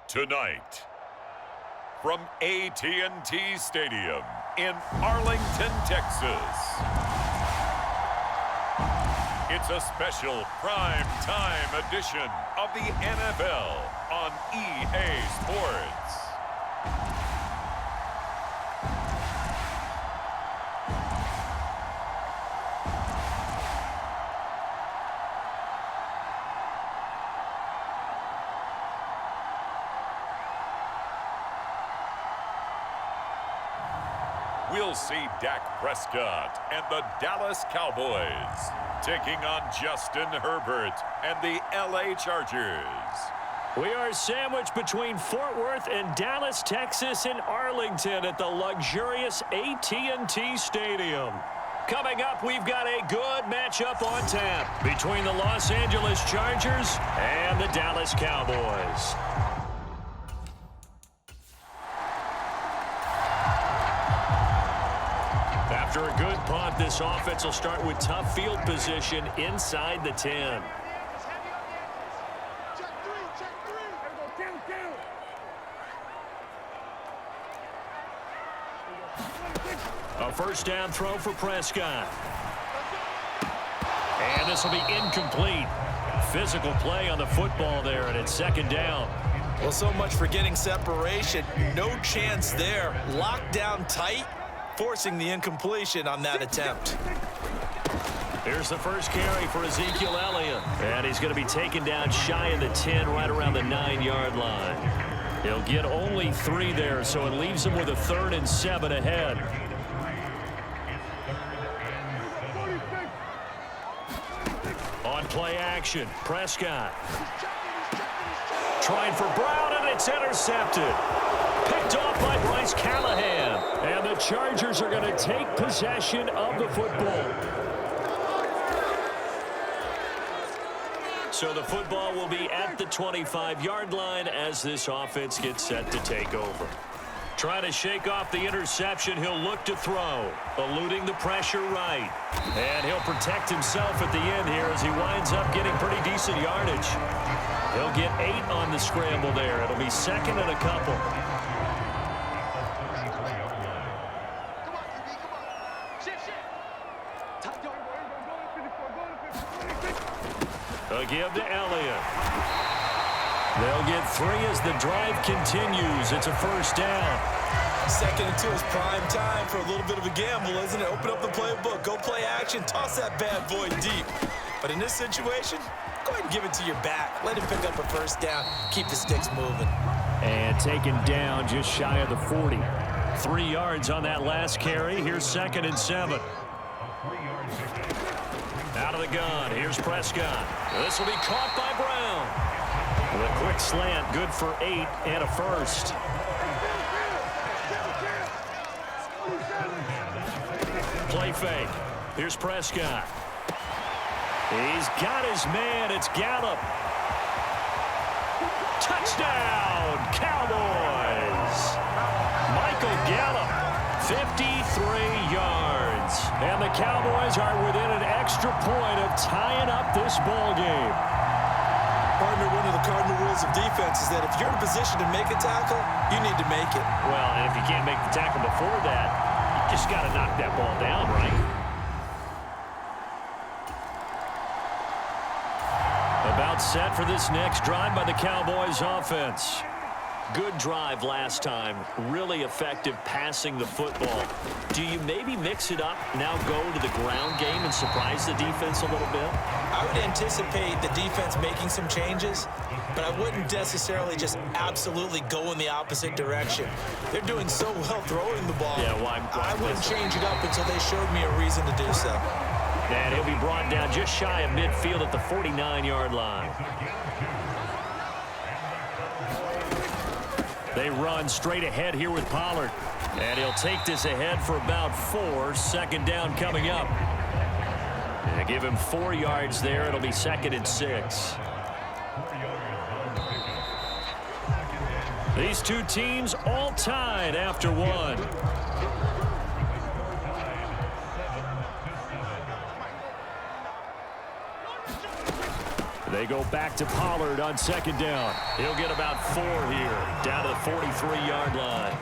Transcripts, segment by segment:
Tonight, from AT&T Stadium in Arlington, Texas, it's a special prime-time edition of the NFL on EA Sports. We'll see Dak Prescott and the Dallas Cowboys taking on Justin Herbert and the LA Chargers. We are sandwiched between Fort Worth and Dallas, Texas, and Arlington at the luxurious AT&T Stadium. Coming up, we've got a good matchup on tap between the Los Angeles Chargers and the Dallas Cowboys. After a good punt, this offense will start with tough field position inside the 10. A first down throw for Prescott. And this will be incomplete. Physical play on the football there, and it's second down. Well, so much for getting separation. No chance there. Locked down tight, forcing the incompletion on that attempt. Here's the first carry for Ezekiel Elliott. And he's going to be taken down shy of the 10, right around the 9-yard line. He'll get only 3 there, so it leaves him with a 3rd and 7 ahead. On play action, Prescott. Trying for Brown, and it's intercepted. Picked off by Bryce Callahan. And the Chargers are going to take possession of the football. So the football will be at the 25-yard line as this offense gets set to take over. Trying to shake off the interception, he'll look to throw. Eluding the pressure right. And he'll protect himself at the end here as he winds up getting pretty decent yardage. He'll get 8 on the scramble there. It'll be 2nd and a couple. A give to Elliott. They'll get 3 as the drive continues. It's a first down. 2nd and 2 is prime time for a little bit of a gamble, isn't it? Open up the playbook, go play action, toss that bad boy deep. But in this situation, go ahead and give it to your back. Let him pick up a first down. Keep the sticks moving. And taken down just shy of the 40. 3 yards on that last carry. Here's 2nd and 7. Out of the gun. Here's Prescott. This will be caught by Brown. With a quick slant, good for 8 and a first. Play fake. Here's Prescott. He's got his man. It's Gallup. Touchdown, Cowboys. Michael Gallup, 53 yards. And the Cowboys are within an extra point of tying up this ball game. Partner, one of the cardinal rules of defense is that if you're in a position to make a tackle, you need to make it. Well, and if you can't make the tackle before that, you just got to knock that ball down, right? About set for this next drive by the Cowboys offense. Good drive last time. Really effective passing the football. Do you maybe mix it up, now go to the ground game and surprise the defense a little bit? I would anticipate the defense making some changes, but I wouldn't necessarily just absolutely go in the opposite direction. They're doing so well throwing the ball. Yeah, well, I wouldn't change it up until they showed me a reason to do so. And he'll be brought down just shy of midfield at the 49-yard line. They run straight ahead here with Pollard. And he'll take this ahead for about 4. Second down coming up. They give him 4 yards there. It'll be 2nd and 6. These two teams all tied after 1. They go back to Pollard on 2nd down. He'll get about 4 here, down to the 43-yard line.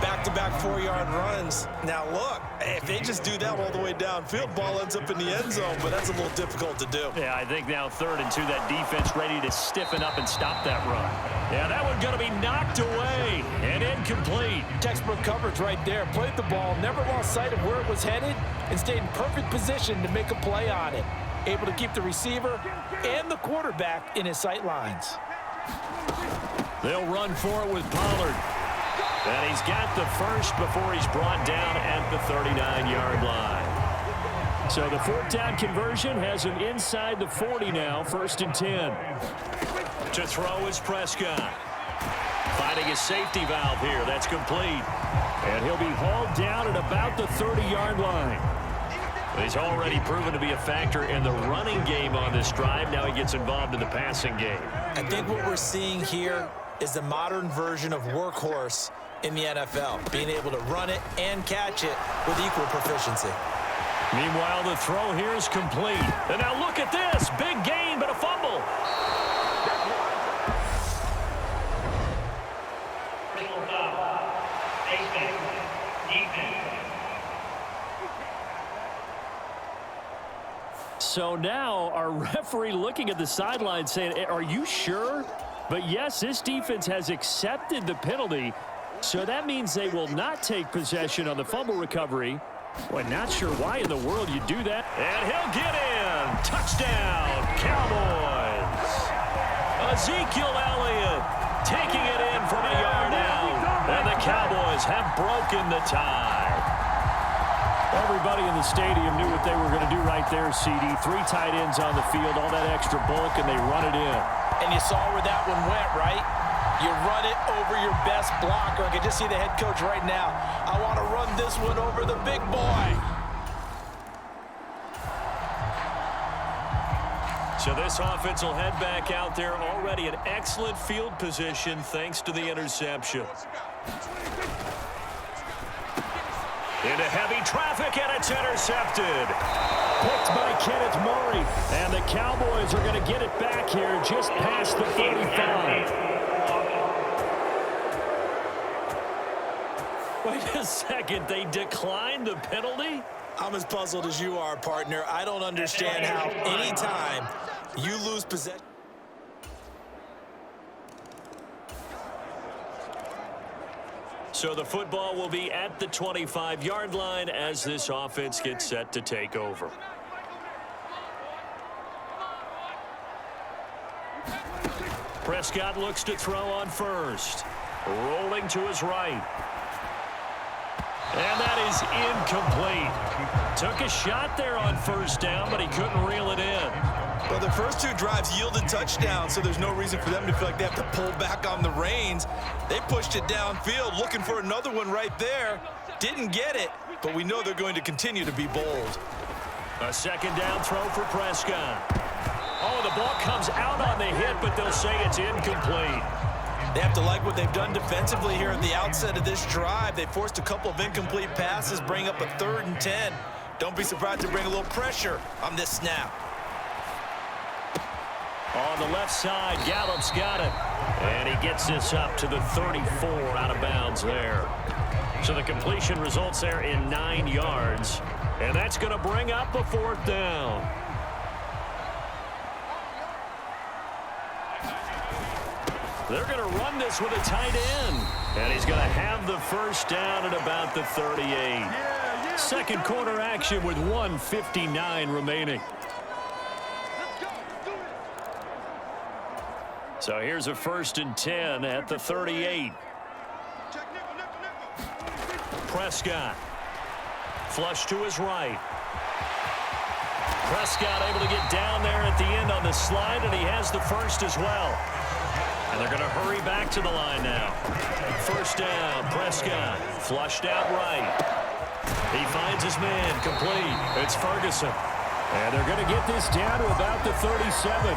Back-to-back 4-yard runs. Now, look, if they just do that all the way downfield, ball ends up in the end zone, but that's a little difficult to do. Yeah, I think now 3rd and 2, that defense ready to stiffen up and stop that run. Yeah, that one's going to be knocked away and incomplete. Textbook coverage right there. Played the ball, never lost sight of where it was headed, and stayed in perfect position to make a play on it. Able to keep the receiver and the quarterback in his sight lines. They'll run for it with Pollard. And he's got the first before he's brought down at the 39-yard line. So the 4th down conversion has him inside the 40 now, 1st and 10. To throw is Prescott. Finding his safety valve here. That's complete. And he'll be hauled down at about the 30-yard line. He's already proven to be a factor in the running game on this drive. Now he gets involved in the passing game. I think what we're seeing here is the modern version of workhorse in the NFL, being able to run it and catch it with equal proficiency. Meanwhile, the throw here is complete. And now look at this. Big gain, but a fumble. So now our referee looking at the sideline saying, are you sure? But yes, this defense has accepted the penalty. So that means they will not take possession on the fumble recovery. Well, not sure why in the world you do that. And he'll get in. Touchdown, Cowboys. Ezekiel Elliott taking it in from a yard out. And the Cowboys have broken the tie. Everybody in the stadium knew what they were going to do right there, CD. 3 tight ends on the field, all that extra bulk, and they run it in. And you saw where that one went, right? You run it over your best blocker. I can just see the head coach right now. I want to run this one over the big boy. So this offense will head back out there, already in excellent field position thanks to the interception. Into heavy traffic, and it's intercepted. Picked by Kenneth Murray. And the Cowboys are going to get it back here just past the 35. Wait a second, they declined the penalty? I'm as puzzled as you are, partner. I don't understand how anytime you lose possession. So the football will be at the 25-yard line as this offense gets set to take over. Prescott looks to throw on first. Rolling to his right. And that is incomplete. Took a shot there on 1st down, but he couldn't reel it in. Well, the first 2 drives yielded touchdowns, so there's no reason for them to feel like they have to pull back on the reins. They pushed it downfield, looking for another one right there. Didn't get it, but we know they're going to continue to be bold. A 2nd down throw for Prescott. Oh, the ball comes out on the hit, but they'll say it's incomplete. They have to like what they've done defensively here at the outset of this drive. They forced a couple of incomplete passes, bring up a 3rd and 10. Don't be surprised to bring a little pressure on this snap. On the left side, Gallup's got it. And he gets this up to the 34 out of bounds there. So the completion results there in 9 yards. And that's going to bring up a 4th down. They're going to run this with a tight end. And he's going to have the 1st down at about the 38. Second quarter action with 1:59 remaining. So here's a 1st and 10 at the 38. Prescott. Flush to his right. Prescott able to get down there at the end on the slide, and he has the 1st as well. And they're going to hurry back to the line now. First down, Prescott. Flushed out right. He finds his man, complete. It's Ferguson. And they're going to get this down to about the 37.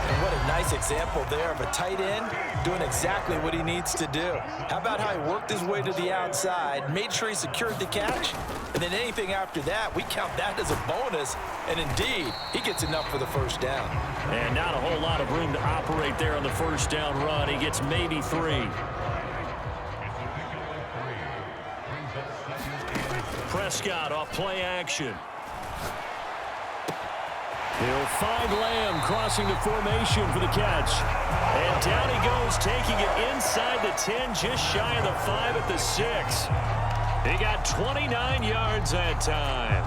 And what a nice example there of a tight end doing exactly what he needs to do. How about how he worked his way to the outside, made sure he secured the catch, and then anything after that, we count that as a bonus. And indeed, he gets enough for the first down. And not a whole lot of room to operate there on the first down run. He gets maybe 3. Prescott off play action. He'll find Lamb crossing the formation for the catch. And down he goes, taking it inside the 10, just shy of the 5 at the 6. He got 29 yards that time.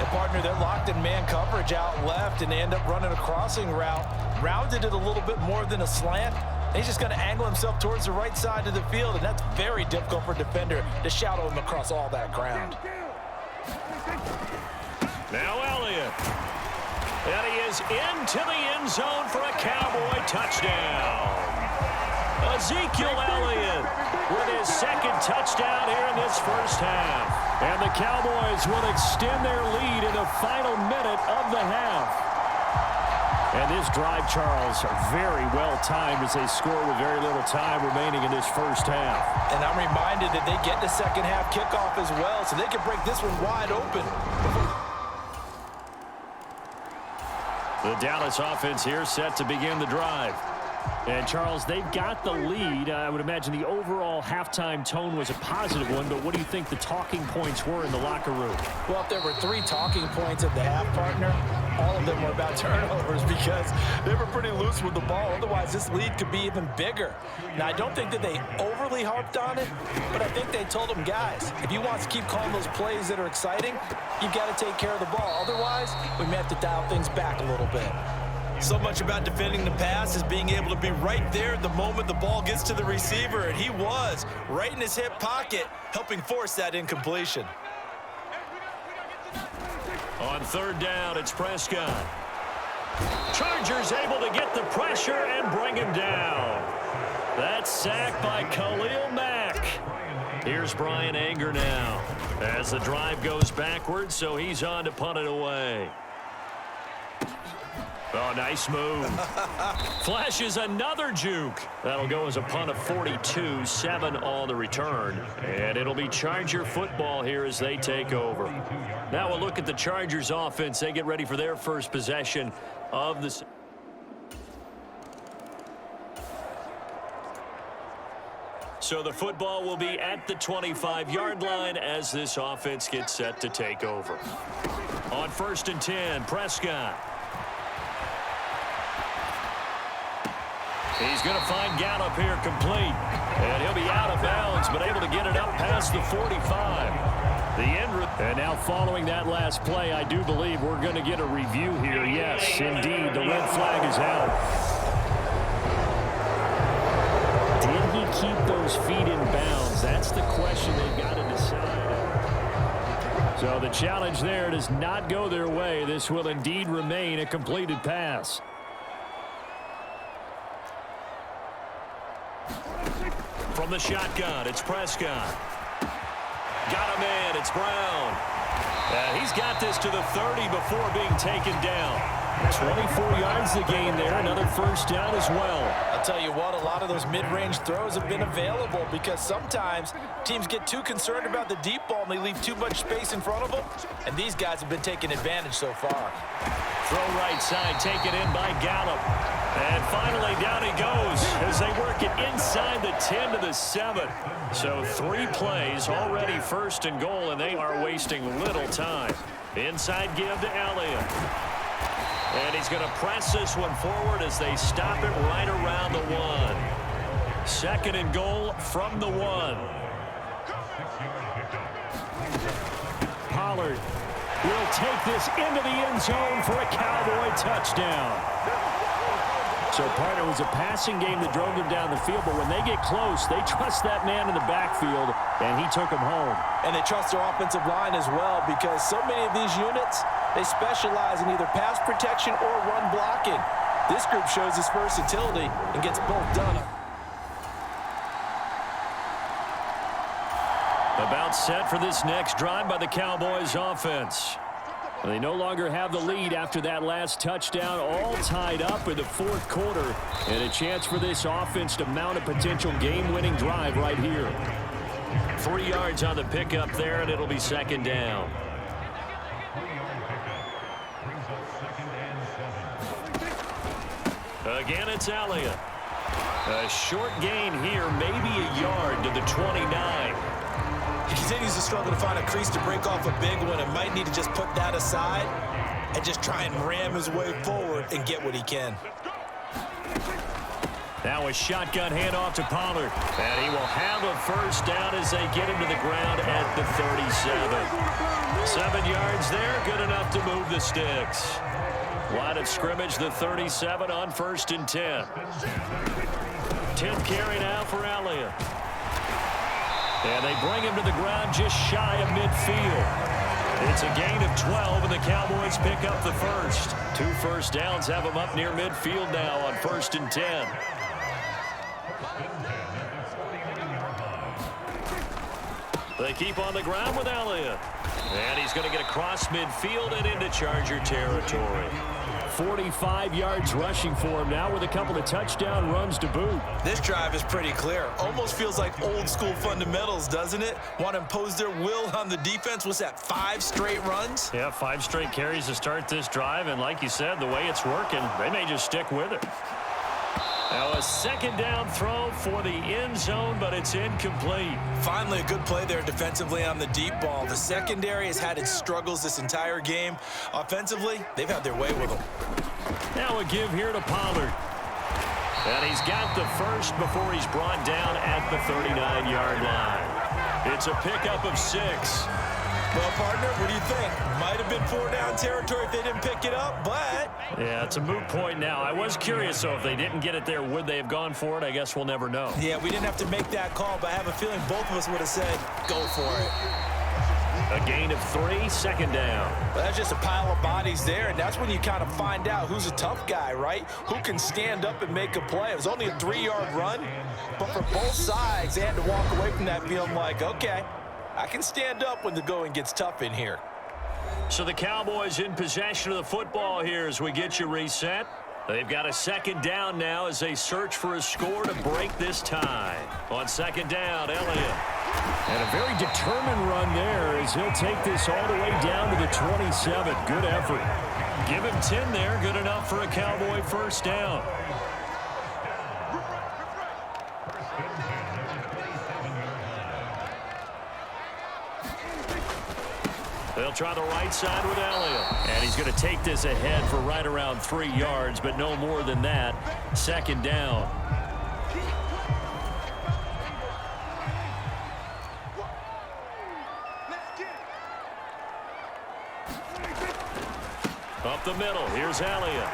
And partner, they're locked in man coverage out left, and they end up running a crossing route. Rounded it a little bit more than a slant. He's just going to angle himself towards the right side of the field, and that's very difficult for a defender to shadow him across all that ground. Now Elliott. And he is into the end zone for a Cowboy touchdown. Ezekiel Elliott with his second touchdown here in this first half. And the Cowboys will extend their lead in the final minute of the half. And this drive, Charles, very well timed as they score with very little time remaining in this first half. And I'm reminded that they get the second half kickoff as well, so they can break this one wide open. The Dallas offense here set to begin the drive. And, Charles, they've got the lead. I would imagine the overall halftime tone was a positive one, but what do you think the talking points were in the locker room? Well, if there were 3 talking points at the half, partner, all of them were about turnovers because they were pretty loose with the ball. Otherwise, this lead could be even bigger. Now, I don't think that they overly harped on it, but I think they told them, guys, if you want to keep calling those plays that are exciting, you've got to take care of the ball. Otherwise, we may have to dial things back a little bit. So much about defending the pass is being able to be right there the moment the ball gets to the receiver, and he was right in his hip pocket, helping force that incompletion. On third down, it's Prescott. Chargers able to get the pressure and bring him down. That's sacked by Khalil Mack. Here's Brian Anger now as the drive goes backwards, so he's on to punt it away. Oh, nice move. Flashes another juke. That'll go as a punt of 42, 7 on the return. And it'll be Charger football here as they take over. Now we'll look at the Chargers offense. They get ready for their first possession of the... So the football will be at the 25-yard line as this offense gets set to take over. On 1st and 10, Prescott. He's going to find Gallup here complete. And he'll be out of bounds, but able to get it up past the 45. And now following that last play, I do believe we're going to get a review here. Yes, indeed, the red flag is out. Did he keep those feet in bounds? That's the question they've got to decide. So the challenge there does not go their way. This will indeed remain a completed pass. From the shotgun, it's Prescott. Got a man, it's Brown. He's got this to the 30 before being taken down. 24 yards to gain there, another first down as well. I'll tell you what, a lot of those mid-range throws have been available because sometimes teams get too concerned about the deep ball and they leave too much space in front of them, and these guys have been taking advantage so far. Throw right side, taken in by Gallup. And finally, down he goes as they work it inside the 10 to the 7. So 3 plays, already 1st and goal, and they are wasting little time. Inside give to Elliott. And he's going to press this one forward as they stop it right around the 1. 2nd and goal from the 1. Pollard will take this into the end zone for a Cowboy touchdown. So, partner, it was a passing game that drove them down the field, but when they get close, they trust that man in the backfield, and he took them home. And they trust their offensive line as well because so many of these units, they specialize in either pass protection or run blocking. This group shows its versatility and gets both done. About set for this next drive by the Cowboys offense. They no longer have the lead after that last touchdown, all tied up in the fourth quarter, and a chance for this offense to mount a potential game-winning drive right here. 3 yards on the pickup there, and it'll be second down. Again, it's Elliott. A short gain here, maybe a yard to the 29. He continues to struggle to find a crease to break off a big one and might need to just put that aside and just try and ram his way forward and get what he can. Now a shotgun handoff to Pollard. And he will have a first down as they get him to the ground at the 37. 7 yards there, good enough to move the sticks. Line of scrimmage, the 37 on 1st and 10. 10th carry now for Elliott. And they bring him to the ground just shy of midfield. It's a gain of 12, and the Cowboys pick up the first. 2 first downs have them up near midfield now on 1st and 10. They keep on the ground with Elliott. And he's going to get across midfield and into Charger territory. 45 yards rushing for him now with a couple of touchdown runs to boot. This drive is pretty clear. Almost feels like old school fundamentals, doesn't it? Want to impose their will on the defense. What's that, 5 straight runs? Yeah, 5 straight carries to start this drive. And like you said, the way it's working, they may just stick with it. Now a second down throw for the end zone, but it's incomplete. Finally a good play there defensively on the deep ball. The secondary has had its struggles this entire game. Offensively, they've had their way with them. Now a give here to Pollard. And he's got the first before he's brought down at the 39-yard line. It's a pickup of 6. Well, partner, what do you think? Might have been 4 down territory if they didn't pick it up, but... Yeah, it's a moot point now. I was curious, though, if they didn't get it there, would they have gone for it? I guess we'll never know. Yeah, we didn't have to make that call, but I have a feeling both of us would have said, go for it. A gain of 3, second down. Well, that's just a pile of bodies there, and that's when you kind of find out who's a tough guy, right? Who can stand up and make a play. It was only a 3-yard run, but for both sides, they had to walk away from that feeling like, okay, I can stand up when the going gets tough in here. So the Cowboys in possession of the football here as we get you reset. They've got a second down now as they search for a score to break this tie. On second down, Elliott. And a very determined run there as he'll take this all the way down to the 27. Good effort. Give him 10 there. Good enough for a Cowboy first down. They'll try the right side with Elliott. And he's going to take this ahead for right around 3 yards, but no more than that. Second down. Up the middle. Here's Elliott.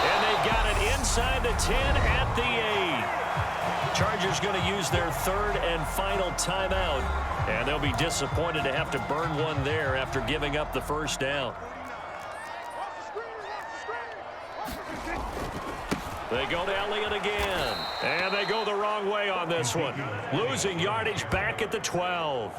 And they got it inside the 10 at the 8. Chargers going to use their 3rd and final timeout. And they'll be disappointed to have to burn one there after giving up the first down. They go to Elliott again. And they go the wrong way on this one. Losing yardage back at the 12.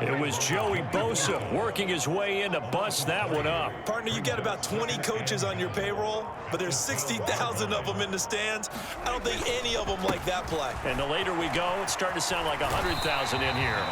It was Joey Bosa working his way in to bust that one up. Partner, you got about 20 coaches on your payroll, but there's 60,000 of them in the stands. I don't think any of them like that play. And the later we go, it's starting to sound like 100,000 in here.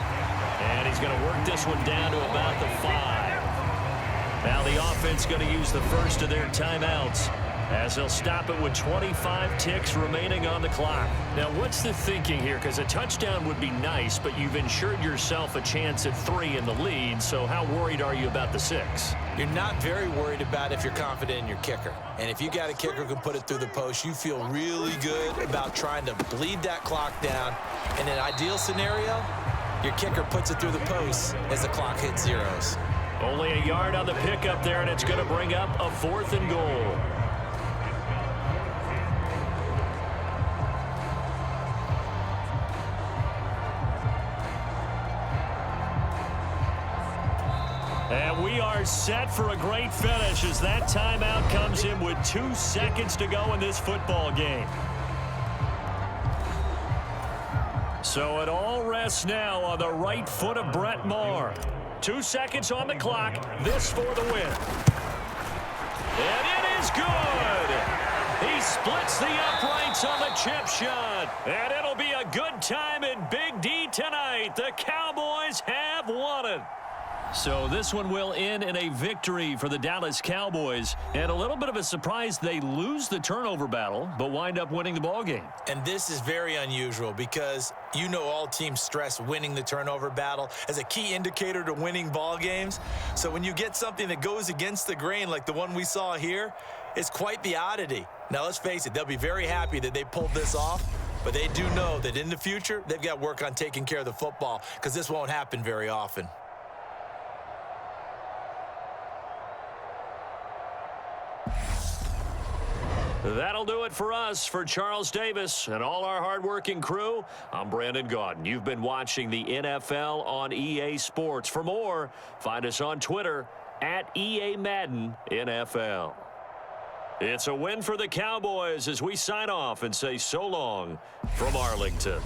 And he's going to work this one down to about the 5. Now the offense going to use the first of their timeouts as they'll stop it with 25 ticks remaining on the clock. Now, what's the thinking here? Because a touchdown would be nice, but you've ensured yourself a chance at 3 in the lead, so how worried are you about the 6? You're not very worried about if you're confident in your kicker. And if you got a kicker who can put it through the post, you feel really good about trying to bleed that clock down. In an ideal scenario, your kicker puts it through the post as the clock hits zeros. Only a yard on the pickup there, and it's going to bring up a 4th and goal. And And we are set for a great finish as that timeout comes in with 2 seconds to go in this football game. So it all rests now on the right foot of Brett Maher. 2 seconds on the clock. This for the win. And it is good. He splits the uprights on the chip shot. And it'll be a good time in Big D tonight. The Cowboys have won it. So this one will end in a victory for the Dallas Cowboys. And a little bit of a surprise, they lose the turnover battle, but wind up winning the ball game. And this is very unusual because you know all teams stress winning the turnover battle as a key indicator to winning ball games. So when you get something that goes against the grain like the one we saw here, it's quite the oddity. Now let's face it, they'll be very happy that they pulled this off, but they do know that in the future, they've got work on taking care of the football because this won't happen very often. That'll do it for us. For Charles Davis and all our hardworking crew, I'm Brandon Gaudin. You've been watching the NFL on EA Sports. For more, find us on Twitter at EA Madden NFL. It's a win for the Cowboys as we sign off and say so long from Arlington.